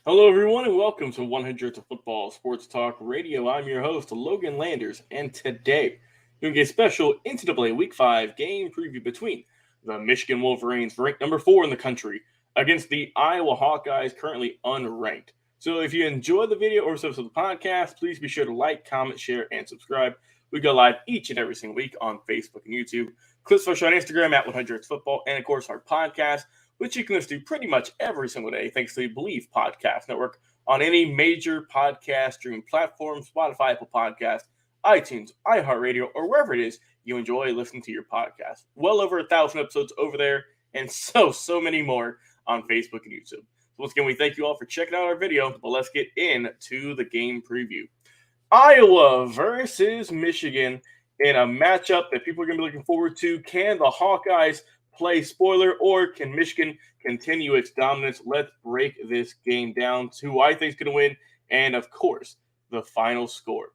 Hello, everyone, and welcome to 100 to Football Sports Talk Radio. I'm your host, Logan Landers, and today, doing a special NCAA Week 5 game preview between the Michigan Wolverines, ranked number 4 in the country, against the Iowa Hawkeyes, currently unranked. So if you enjoy the video or subscribe to the podcast, please be sure to like, comment, share, and subscribe. We go live each and every single week on Facebook and YouTube. Clips for us on Instagram at 100 Football, and of course our podcast, which you can listen to pretty much every single day thanks to the Believe Podcast Network on any major podcast streaming platform, Spotify, Apple Podcast, iTunes, iHeartRadio, or wherever it is you enjoy listening to your podcast. Well over 1,000 episodes over there, and so many more on Facebook and YouTube. So once again, we thank you all for checking out our video, but let's get into the game preview. Iowa versus Michigan in a matchup that people are going to be looking forward to. Can the Hawkeyes play spoiler, or can Michigan continue its dominance? Let's break this game down to who I think is going to win, and of course, the final score.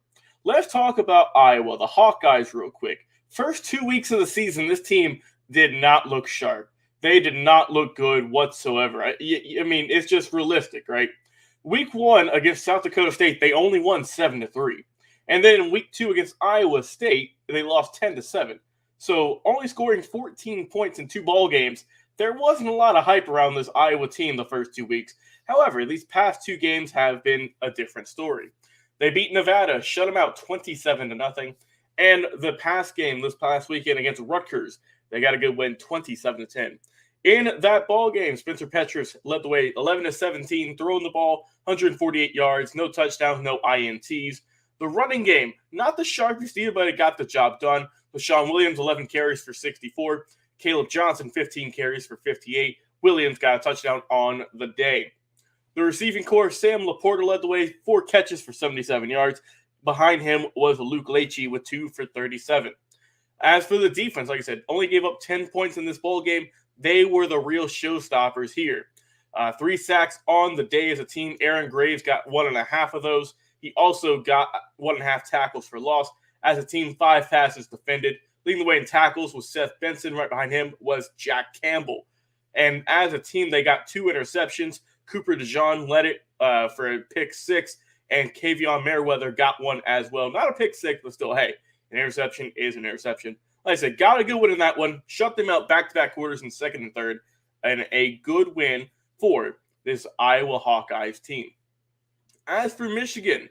Let's talk about Iowa, the Hawkeyes, real quick. First 2 weeks of the season, this team did not look sharp. They did not look good whatsoever. I mean, it's just realistic, right? Week 1 against South Dakota State, they only won 7-3. And then in week 2 against Iowa State, they lost 10-7. So only scoring 14 points in 2 ball games, there wasn't a lot of hype around this Iowa team the first 2 weeks. However, these past 2 games have been a different story. They beat Nevada, shut them out 27-0. And the past game this past weekend against Rutgers, they got a good win 27-10. In that ball game, Spencer Petras led the way 11-17, throwing the ball 148 yards, no touchdowns, no INTs. The running game, not the sharpest either, but it got the job done. Sean Williams, 11 carries for 64. Caleb Johnson, 15 carries for 58. Williams got a touchdown on the day. The receiving corps, Sam Laporta led the way, 4 catches for 77 yards. Behind him was Luke Leachy with 2 for 37. As for the defense, like I said, only gave up 10 points in this bowl game. They were the real showstoppers here. 3 sacks on the day as a team. Aaron Graves got 1.5 of those. He also got 1.5 tackles for loss. As a team, 5 passes defended. Leading the way in tackles was Seth Benson. Right behind him was Jack Campbell. And as a team, they got 2 interceptions. Cooper DeJean led it for a pick 6, and Kavion Merriweather got one as well. Not a pick 6, but still, hey, an interception is an interception. Like I said, got a good win in that one. Shut them out back-to-back quarters in second and third, and a good win for this Iowa Hawkeyes team. As for Michigan,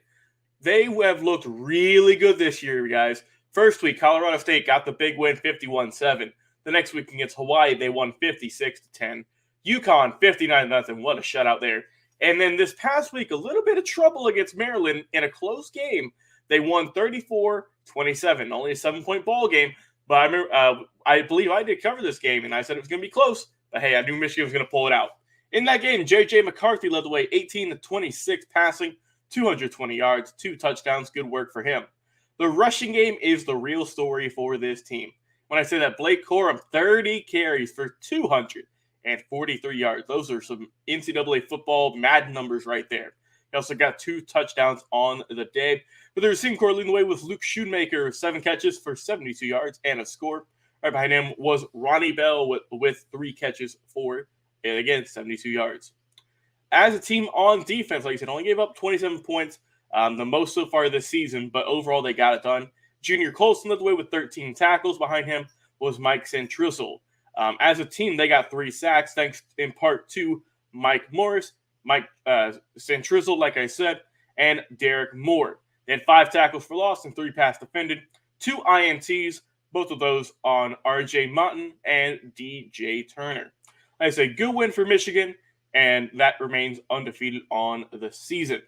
they have looked really good this year, guys. First week, Colorado State got the big win, 51-7. The next week against Hawaii, they won 56-10. UConn, 59-0. What a shutout there. And then this past week, a little bit of trouble against Maryland in a close game. They won 34-27, only a 7-point ball game. But I remember, I believe I did cover this game, and I said it was going to be close. But hey, I knew Michigan was going to pull it out. In that game, J.J. McCarthy led the way, 18-26 passing, 220 yards, 2 touchdowns. Good work for him. The rushing game is the real story for this team. When I say that, Blake Corum, 30 carries for 243 yards. Those are some NCAA football Madden numbers right there. He also got 2 touchdowns on the day. But the receiving corps leading the way with Luke Schoonmaker, 7 catches for 72 yards and a score. Right behind him was Ronnie Bell with 3 catches for, and again, 72 yards. As a team on defense, like I said, only gave up 27 points, the most so far this season, but overall they got it done. Junior Colson led the way with 13 tackles. Behind him was Mike Santrizzle. As a team, they got 3 sacks, thanks in part to Mike Morris, Mike Santrizzle, like I said, and Derek Moore. They had 5 tackles for loss and 3 pass defended, 2 INTs, both of those on R.J. Mutton and D.J. Turner. Like I say, good win for Michigan, and that remains undefeated on the season.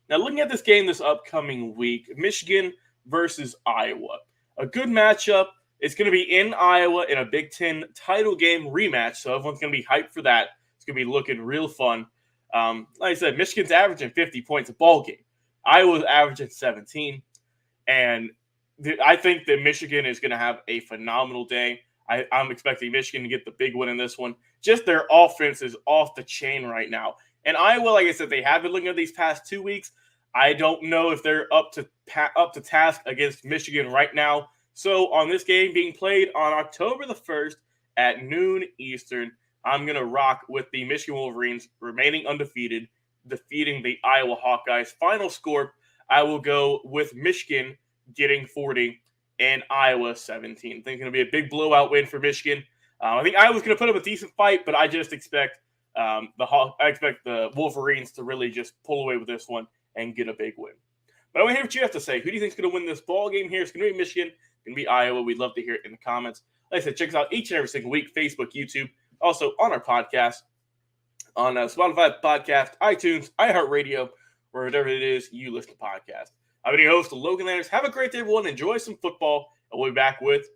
Now, looking at this game this upcoming week, Michigan versus Iowa. A good matchup. It's going to be in Iowa in a Big Ten title game rematch, so everyone's going to be hyped for that. It's going to be looking real fun. Like I said, Michigan's averaging 50 points a ball game. Iowa's averaging 17. And I think that Michigan is going to have a phenomenal day. I'm expecting Michigan to get the big win in this one. Just their offense is off the chain right now. And Iowa, like I said, they have been looking at these past 2 weeks. I don't know if they're up to task against Michigan right now. So on this game being played on October the 1st at noon Eastern, I'm going to rock with the Michigan Wolverines remaining undefeated defeating the Iowa Hawkeyes. Final score, I will go with Michigan getting 40 and Iowa 17. I think it's going to be a big blowout win for Michigan. I think Iowa's going to put up a decent fight, but I just expect the Wolverines to really just pull away with this one and get a big win. But I want to hear what you have to say. Who do you think is going to win this ball game here? It's going to be Michigan. It's going to be Iowa. We'd love to hear it in the comments. Like I said, check us out each and every single week, Facebook, YouTube, also on our podcast, on Spotify podcast, iTunes, iHeartRadio, or whatever it is you listen to podcasts. I've been your host, Logan Landers. Have a great day, everyone. Enjoy some football, and we'll be back with